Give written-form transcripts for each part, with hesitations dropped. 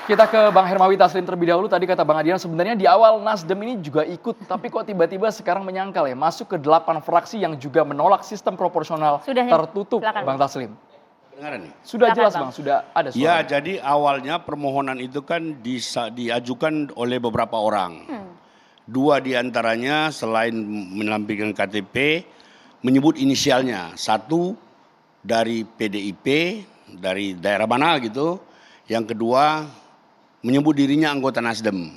Kita ke Bang Hermawi Taslim terlebih dahulu. Tadi kata Bang Adian sebenarnya di awal Nasdem ini juga ikut, tapi kok tiba-tiba sekarang menyangkal ya, masuk ke 8 fraksi yang juga menolak sistem proporsional Sudah, tertutup, silakan. Bang Taslim. Kedengaran nih? Sudah Silakan, jelas Bang. Bang, sudah ada suara. Ya, jadi awalnya permohonan itu kan diajukan oleh beberapa orang. Dua diantaranya selain menampilkan KTP, menyebut inisialnya. Satu dari PDIP, dari daerah mana gitu. Yang kedua menyebut dirinya anggota Nasdem.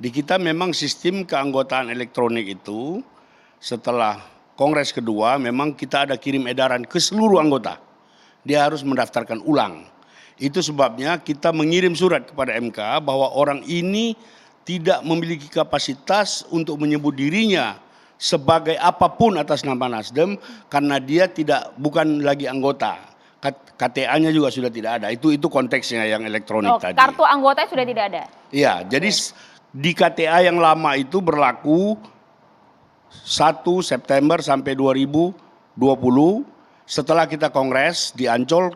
Di kita memang sistem keanggotaan elektronik itu setelah Kongres kedua memang kita ada kirim edaran ke seluruh anggota. Dia harus mendaftarkan ulang. Itu sebabnya kita mengirim surat kepada MK bahwa orang ini tidak memiliki kapasitas untuk menyebut dirinya sebagai apapun atas nama Nasdem karena dia bukan lagi anggota. KTA-nya juga sudah tidak ada. Itu konteksnya yang elektronik tadi. Kartu anggotanya sudah tidak ada. Iya, jadi di KTA yang lama itu berlaku 1 September sampai 2020. Setelah kita kongres di Ancol,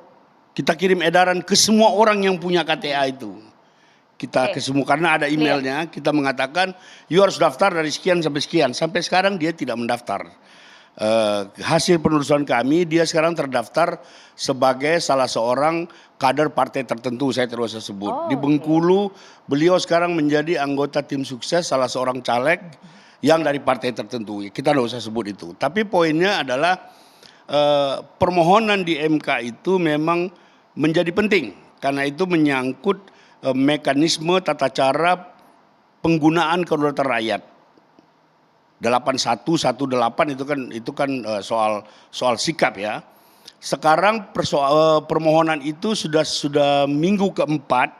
kita kirim edaran ke semua orang yang punya KTA itu. Kita ke semua karena ada emailnya, kita mengatakan you harus daftar dari sekian sampai sekian. Sampai sekarang dia tidak mendaftar. Hasil penelusuran kami, dia sekarang terdaftar sebagai salah seorang kader partai tertentu, saya tidak usah sebut. Di Bengkulu, beliau sekarang menjadi anggota tim sukses salah seorang caleg yang dari partai tertentu. Kita tidak usah sebut itu. Tapi poinnya adalah permohonan di MK itu memang menjadi penting. Karena itu menyangkut mekanisme tata cara penggunaan kedaulatan rakyat. 8118 itu kan soal sikap ya. Sekarang permohonan itu sudah minggu keempat.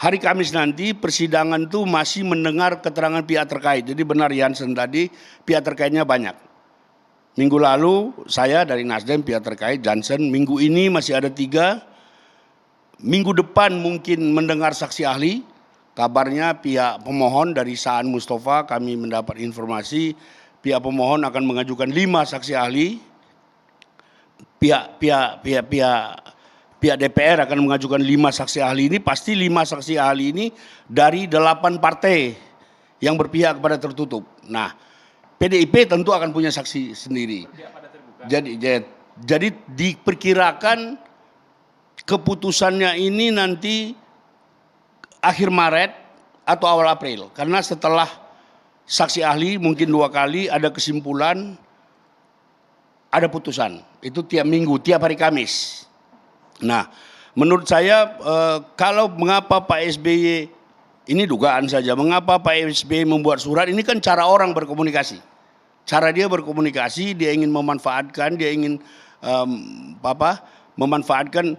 Hari Kamis nanti persidangan itu masih mendengar keterangan pihak terkait. Jadi benar Jansen tadi pihak terkaitnya banyak. Minggu lalu saya dari Nasdem pihak terkait Jansen. Minggu ini masih ada 3. Minggu depan mungkin mendengar saksi ahli. Kabarnya pihak pemohon dari Saan Mustafa kami mendapat informasi pihak pemohon akan mengajukan 5 saksi ahli. Pihak DPR akan mengajukan 5 saksi ahli ini. Pasti 5 saksi ahli ini dari 8 partai yang berpihak kepada tertutup. Nah, PDIP tentu akan punya saksi sendiri. Jadi diperkirakan keputusannya ini nanti akhir Maret atau awal April. Karena setelah saksi ahli mungkin 2 kali ada kesimpulan, ada putusan. Itu tiap minggu, tiap hari Kamis. Nah, menurut saya kalau mengapa Pak SBY, ini dugaan saja, mengapa Pak SBY membuat surat, ini kan cara orang berkomunikasi. Cara dia berkomunikasi, dia ingin memanfaatkan, dia ingin memanfaatkan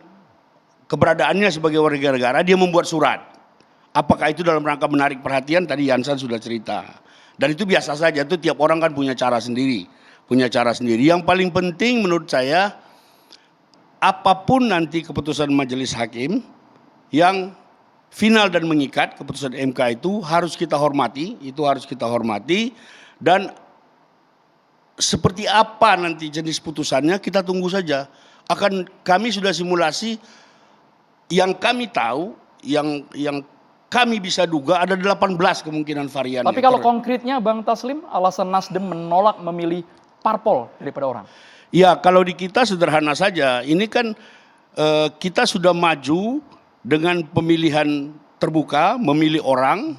keberadaannya sebagai warga negara, dia membuat surat. Apakah itu dalam rangka menarik perhatian? Tadi Jansen sudah cerita. Dan itu biasa saja, itu tiap orang kan punya cara sendiri. Yang paling penting menurut saya, apapun nanti keputusan majelis hakim yang final dan mengikat, keputusan MK itu harus kita hormati, dan seperti apa nanti jenis putusannya kita tunggu saja. Kami sudah simulasi, yang kami tahu, yang kami bisa duga ada 18 kemungkinan varian. Tapi kalau konkretnya Bang Taslim, alasan Nasdem menolak memilih parpol daripada orang? Ya, kalau di kita sederhana saja. Ini kan kita sudah maju dengan pemilihan terbuka, memilih orang.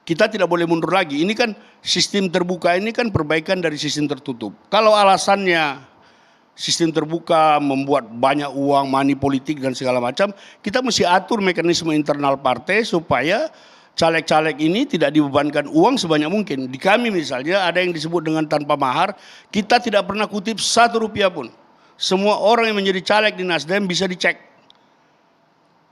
Kita tidak boleh mundur lagi. Ini kan sistem terbuka ini kan perbaikan dari sistem tertutup. Kalau alasannya sistem terbuka membuat banyak uang, money politik dan segala macam, kita mesti atur mekanisme internal partai supaya caleg-caleg ini tidak dibebankan uang sebanyak mungkin. Di kami misalnya ada yang disebut dengan tanpa mahar, kita tidak pernah kutip 1 rupiah pun. Semua orang yang menjadi caleg di Nasdem bisa dicek.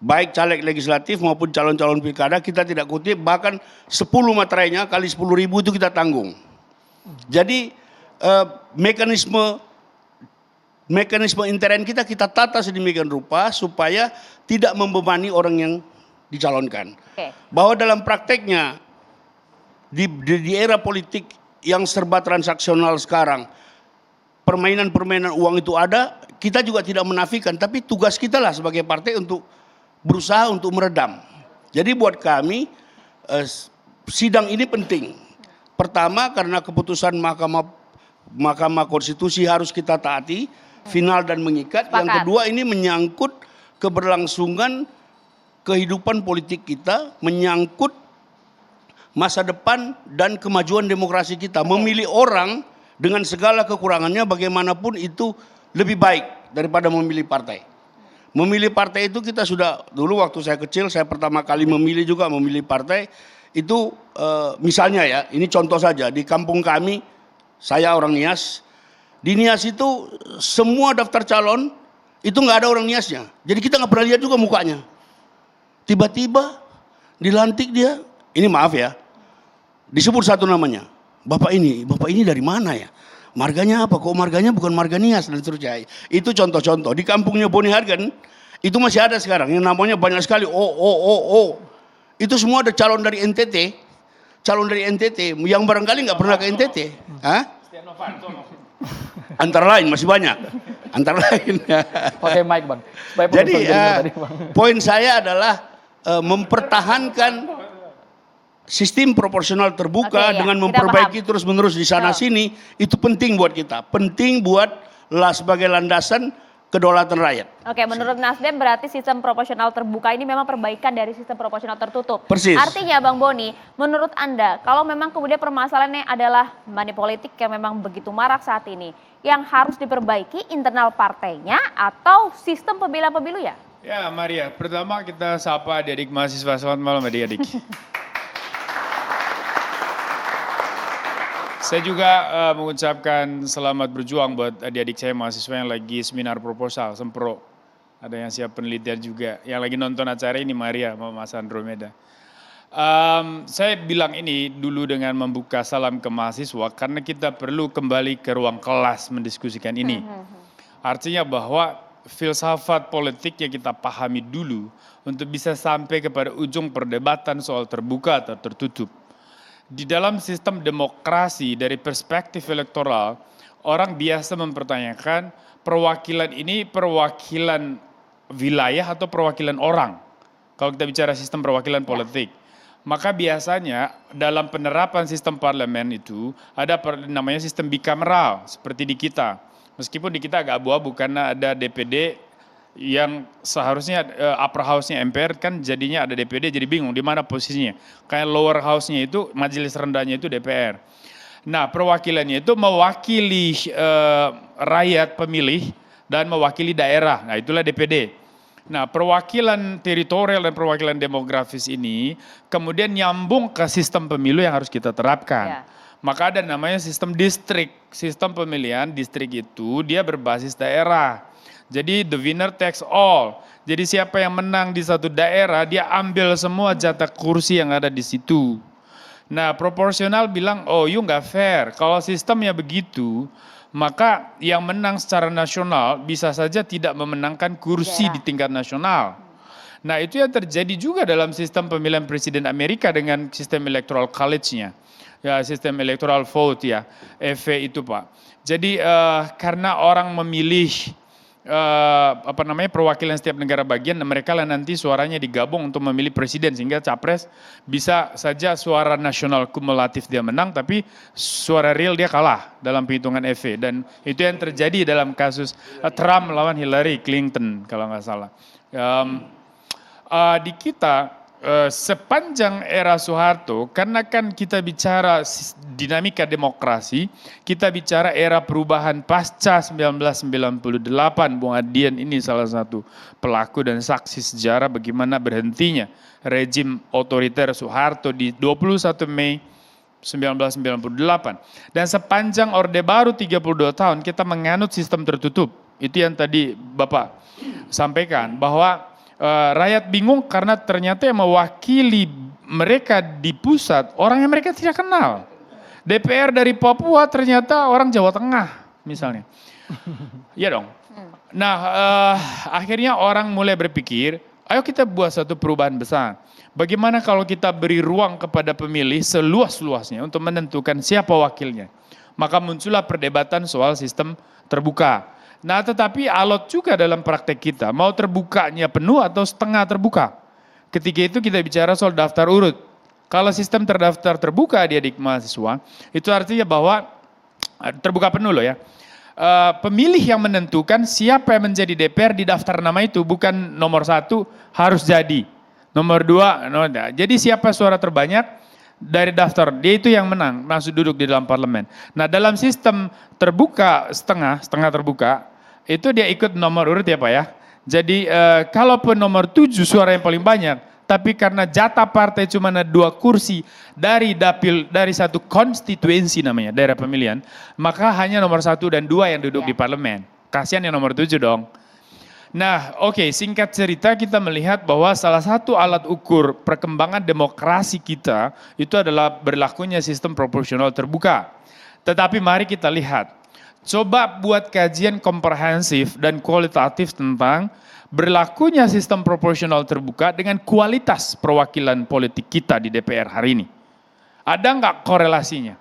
Baik caleg legislatif maupun calon-calon pilkada kita tidak kutip, bahkan 10 materainya kali 10.000 itu kita tanggung. Jadi mekanisme intern kita tata sedemikian rupa supaya tidak membebani orang yang dicalonkan. Bahwa dalam prakteknya di era politik yang serba transaksional sekarang, permainan uang itu ada, kita juga tidak menafikan, tapi tugas kita lah sebagai partai untuk berusaha untuk meredam. Jadi buat kami sidang ini penting. Pertama karena keputusan Mahkamah Konstitusi harus kita taati, final dan mengikat. Sepakat. Yang kedua ini menyangkut keberlangsungan kehidupan politik kita, menyangkut masa depan dan kemajuan demokrasi kita. Memilih orang dengan segala kekurangannya bagaimanapun itu lebih baik daripada memilih partai. Memilih partai itu kita sudah, dulu waktu saya kecil, saya pertama kali memilih juga memilih partai, itu misalnya ya, ini contoh saja, di kampung kami, saya orang Nias, di Nias itu semua daftar calon, itu nggak ada orang Niasnya. Jadi kita nggak pernah lihat juga mukanya. Tiba-tiba dilantik dia, ini maaf ya, disebut satu namanya, bapak ini dari mana ya? Marganya apa? Kok marganya bukan marga Nias dan seterusnya. Itu contoh-contoh. Di kampungnya Boni Hargen, itu masih ada sekarang, yang namanya banyak sekali, itu semua ada calon dari NTT, yang barangkali nggak pernah ke NTT. Hah? Antara lain, masih banyak. Antara lain. Pakai mic Bang. Supaya Jadi pemirsa dengar tadi, Bang. poin saya adalah mempertahankan sistem proporsional terbuka Oke, ya. dengan Kita memperbaiki terus-menerus di sana Betul. sini, itu penting buat kita. Penting buat sebagai landasan kedaulatan rakyat. Oke, menurut Nasdem berarti sistem proporsional terbuka ini memang perbaikan dari sistem proporsional tertutup. Persis. Artinya Bang Boni, menurut Anda kalau memang kemudian permasalahannya adalah money politik yang memang begitu marak saat ini, yang harus diperbaiki internal partainya atau sistem pemilu ya? Ya Maria, pertama kita sapa adik-adik mahasiswa. Selamat malam adik-adik. Saya juga mengucapkan selamat berjuang buat adik-adik saya mahasiswa yang lagi seminar proposal, Sempro. Ada yang siap penelitian juga. Yang lagi nonton acara ini Maria sama Mas Andromeda. Saya bilang ini dulu dengan membuka salam ke mahasiswa karena kita perlu kembali ke ruang kelas mendiskusikan ini. Artinya bahwa filsafat politik yang kita pahami dulu untuk bisa sampai kepada ujung perdebatan soal terbuka atau tertutup. Di dalam sistem demokrasi dari perspektif elektoral, orang biasa mempertanyakan perwakilan ini perwakilan wilayah atau perwakilan orang. Kalau kita bicara sistem perwakilan politik. Maka biasanya dalam penerapan sistem parlemen itu ada namanya sistem bikameral seperti di kita. Meskipun di kita agak abu-abu karena ada DPD yang seharusnya upper house-nya MPR kan jadinya ada DPD jadi bingung di mana posisinya. Kayak lower house-nya itu majelis rendahnya itu DPR. Nah, perwakilannya itu mewakili rakyat pemilih dan mewakili daerah. Nah, itulah DPD. Nah, perwakilan teritorial dan perwakilan demografis ini kemudian nyambung ke sistem pemilu yang harus kita terapkan. Maka ada namanya sistem distrik. Sistem pemilihan distrik itu dia berbasis daerah. Jadi the winner takes all. Jadi siapa yang menang di satu daerah, dia ambil semua jatah kursi yang ada di situ. Nah, proporsional bilang, oh you nggak fair. Kalau sistemnya begitu, maka yang menang secara nasional bisa saja tidak memenangkan kursi di tingkat nasional. Nah, itu yang terjadi juga dalam sistem pemilihan presiden Amerika dengan sistem electoral college-nya. Ya, sistem electoral vote ya, EV itu Pak. Jadi karena orang memilih perwakilan setiap negara bagian, mereka lah nanti suaranya digabung untuk memilih presiden sehingga capres bisa saja suara nasional kumulatif dia menang tapi suara real dia kalah dalam perhitungan EV dan itu yang terjadi dalam kasus Trump lawan Hillary Clinton kalau nggak salah. Di kita sepanjang era Soeharto, karena kan kita bicara dinamika demokrasi, kita bicara era perubahan pasca 1998, Bung Adian ini salah satu pelaku dan saksi sejarah bagaimana berhentinya rejim otoriter Soeharto di 21 Mei 1998. Dan sepanjang Orde Baru 32 tahun kita menganut sistem tertutup. Itu yang tadi Bapak sampaikan bahwa rakyat bingung karena ternyata yang mewakili mereka di pusat orang yang mereka tidak kenal. DPR dari Papua ternyata orang Jawa Tengah misalnya. Iya dong. Nah akhirnya orang mulai berpikir, ayo kita buat satu perubahan besar. Bagaimana kalau kita beri ruang kepada pemilih seluas-luasnya untuk menentukan siapa wakilnya. Maka muncullah perdebatan soal sistem terbuka. Nah tetapi alot juga dalam praktek kita, mau terbukanya penuh atau setengah terbuka. Ketika itu kita bicara soal daftar urut. Kalau sistem terdaftar terbuka adik-adik mahasiswa, itu artinya bahwa terbuka penuh loh ya. Pemilih yang menentukan siapa yang menjadi DPR di daftar nama itu, bukan nomor 1 harus jadi, nomor 2, jadi siapa suara terbanyak dari daftar, dia itu yang menang, masuk duduk di dalam parlemen. Nah dalam sistem terbuka, setengah terbuka, itu dia ikut nomor urut ya Pak ya. Jadi kalaupun nomor 7 suara yang paling banyak, tapi karena jatah partai cuma ada 2 kursi dari dapil, dari satu konstituensi namanya, daerah pemilihan, maka hanya nomor 1 dan 2 yang duduk di parlemen. Kasihan yang nomor 7 dong. Nah, oke, singkat cerita kita melihat bahwa salah satu alat ukur perkembangan demokrasi kita itu adalah berlakunya sistem proporsional terbuka. Tetapi mari kita lihat, coba buat kajian komprehensif dan kualitatif tentang berlakunya sistem proporsional terbuka dengan kualitas perwakilan politik kita di DPR hari ini. Ada nggak korelasinya?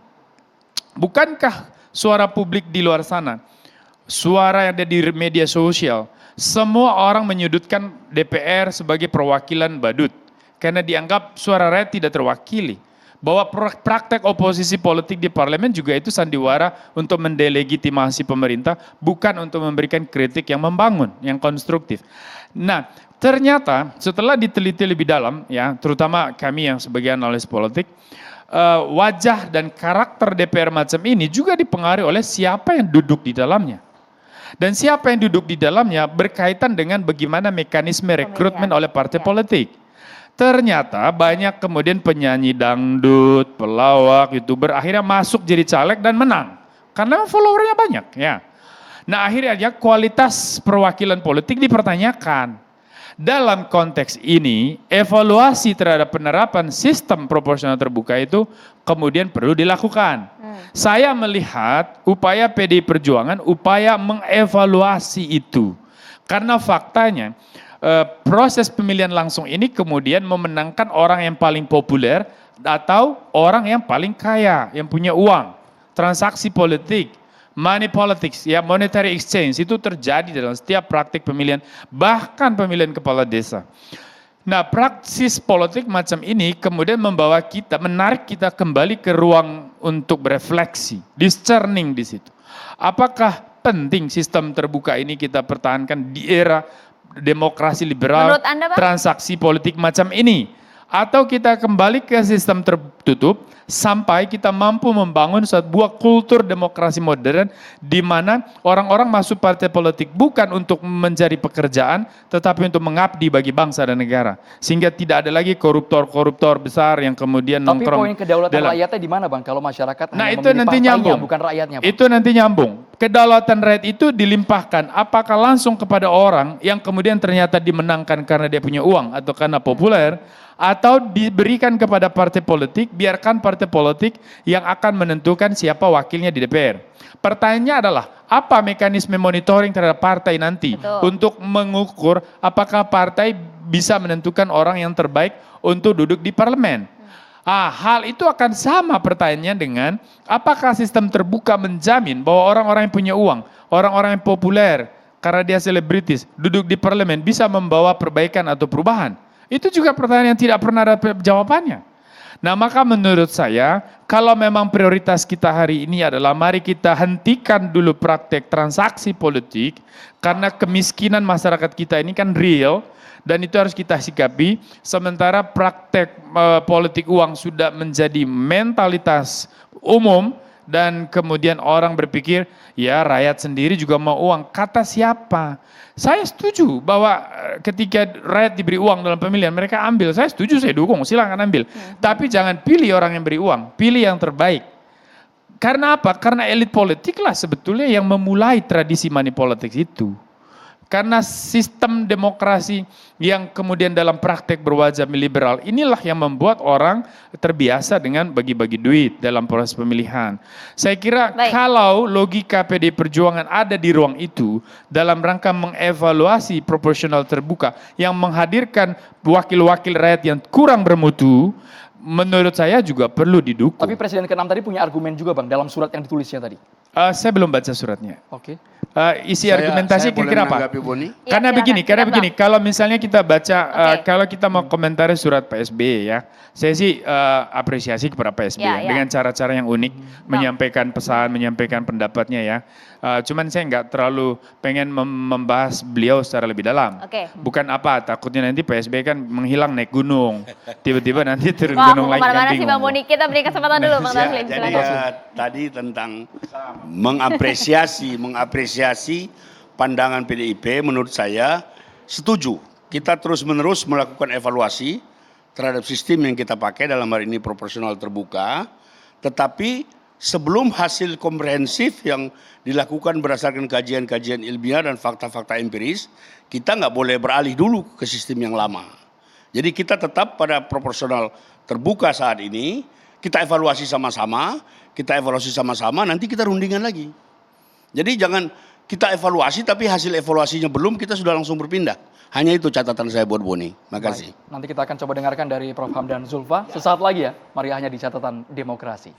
Bukankah suara publik di luar sana, suara yang ada di media sosial, semua orang menyudutkan DPR sebagai perwakilan badut. Karena dianggap suara rakyat tidak terwakili. Bahwa praktek oposisi politik di parlemen juga itu sandiwara untuk mendelegitimasi pemerintah, bukan untuk memberikan kritik yang membangun, yang konstruktif. Nah, ternyata setelah diteliti lebih dalam, ya, terutama kami yang sebagai analis politik, wajah dan karakter DPR macam ini juga dipengaruhi oleh siapa yang duduk di dalamnya. Dan siapa yang duduk di dalamnya berkaitan dengan bagaimana mekanisme rekrutmen oleh partai politik. Ternyata banyak kemudian penyanyi dangdut, pelawak, YouTuber akhirnya masuk jadi caleg dan menang. Karena followernya banyak ya. Nah akhirnya kualitas perwakilan politik dipertanyakan. Dalam konteks ini, evaluasi terhadap penerapan sistem proporsional terbuka itu kemudian perlu dilakukan. Saya melihat upaya PDI Perjuangan, upaya mengevaluasi itu. Karena faktanya, proses pemilihan langsung ini kemudian memenangkan orang yang paling populer atau orang yang paling kaya, yang punya uang. Transaksi politik, money politics, ya monetary exchange itu terjadi dalam setiap praktik pemilihan, bahkan pemilihan kepala desa. Nah, praksis politik macam ini kemudian membawa kita, menarik kita kembali ke ruang untuk berefleksi, discerning di situ. Apakah penting sistem terbuka ini kita pertahankan di era demokrasi liberal, Menurut Anda, Pak? transaksi politik macam ini? Atau kita kembali ke sistem tertutup sampai kita mampu membangun sebuah kultur demokrasi modern di mana orang-orang masuk partai politik bukan untuk mencari pekerjaan tetapi untuk mengabdi bagi bangsa dan negara. Sehingga tidak ada lagi koruptor-koruptor besar yang kemudian Tapi nongkrong. poin kedaulatan rakyatnya di mana Bang? Kalau masyarakat Nah hanya itu memilih nanti partainya, nyambung. bukan rakyatnya Bang. Itu nanti nyambung. Kedaulatan rakyat itu dilimpahkan apakah langsung kepada orang yang kemudian ternyata dimenangkan karena dia punya uang atau karena populer, atau diberikan kepada partai politik, biarkan partai politik yang akan menentukan siapa wakilnya di DPR. Pertanyaannya adalah, apa mekanisme monitoring terhadap partai nanti? Betul. Untuk mengukur apakah partai bisa menentukan orang yang terbaik untuk duduk di parlemen. Hal itu akan sama pertanyaannya dengan apakah sistem terbuka menjamin bahwa orang-orang yang punya uang, orang-orang yang populer, karena dia selebritis, duduk di parlemen bisa membawa perbaikan atau perubahan. Itu juga pertanyaan yang tidak pernah ada jawabannya. Nah maka menurut saya, kalau memang prioritas kita hari ini adalah mari kita hentikan dulu praktek transaksi politik, karena kemiskinan masyarakat kita ini kan real, dan itu harus kita sikapi, sementara praktek politik uang sudah menjadi mentalitas umum, dan kemudian orang berpikir, ya rakyat sendiri juga mau uang. Kata siapa? Saya setuju bahwa ketika rakyat diberi uang dalam pemilihan, mereka ambil. Saya setuju, saya dukung, silakan ambil. Tapi jangan pilih orang yang beri uang, pilih yang terbaik. Karena apa? Karena elit politik lah sebetulnya yang memulai tradisi money politics itu. Karena sistem demokrasi yang kemudian dalam praktek berwajah liberal, inilah yang membuat orang terbiasa dengan bagi-bagi duit dalam proses pemilihan. Saya kira kalau logika PDI Perjuangan ada di ruang itu, dalam rangka mengevaluasi proporsional terbuka, yang menghadirkan wakil-wakil rakyat yang kurang bermutu, menurut saya juga perlu didukung. Tapi Presiden ke-6 tadi punya argumen juga Bang, dalam surat yang ditulisnya tadi. Saya belum baca suratnya. Oke. Isi argumentasi saya boleh kira-kira apa? menanggapi, Boni? Ya, Karena silakan. begini, kalau misalnya kita baca, Oke. kalau kita mau komentari surat Pak SBY ya, saya sih apresiasi kepada Pak SBY Ya, ya. dengan cara-cara yang unik, menyampaikan pesan, menyampaikan pendapatnya ya. Cuman saya nggak terlalu pengen membahas beliau secara lebih dalam. Oke. Bukan apa, takutnya nanti Pak SBY kan menghilang naik gunung, tiba-tiba nanti turun Wah, gunung mau lagi kan kemana-mana sih Bang bingung. Boni. Kita beri kesempatan dulu Bang Ya, Taslim. jadi Silakan. tadi tentang mengapresiasi pandangan PDIP, menurut saya setuju. Kita terus-menerus melakukan evaluasi terhadap sistem yang kita pakai, dalam hal ini proporsional terbuka. Tetapi sebelum hasil komprehensif yang dilakukan berdasarkan kajian-kajian ilmiah dan fakta-fakta empiris, kita nggak boleh beralih dulu ke sistem yang lama. Jadi kita tetap pada proporsional terbuka saat ini, kita evaluasi sama-sama, nanti kita rundingan lagi. Jadi jangan kita evaluasi tapi hasil evaluasinya belum, kita sudah langsung berpindah. Hanya itu catatan saya buat Boni. Makasih. Baik. Nanti kita akan coba dengarkan dari Prof. Hamdan Zulfa. Sesaat lagi ya, Maria hanya di catatan demokrasi.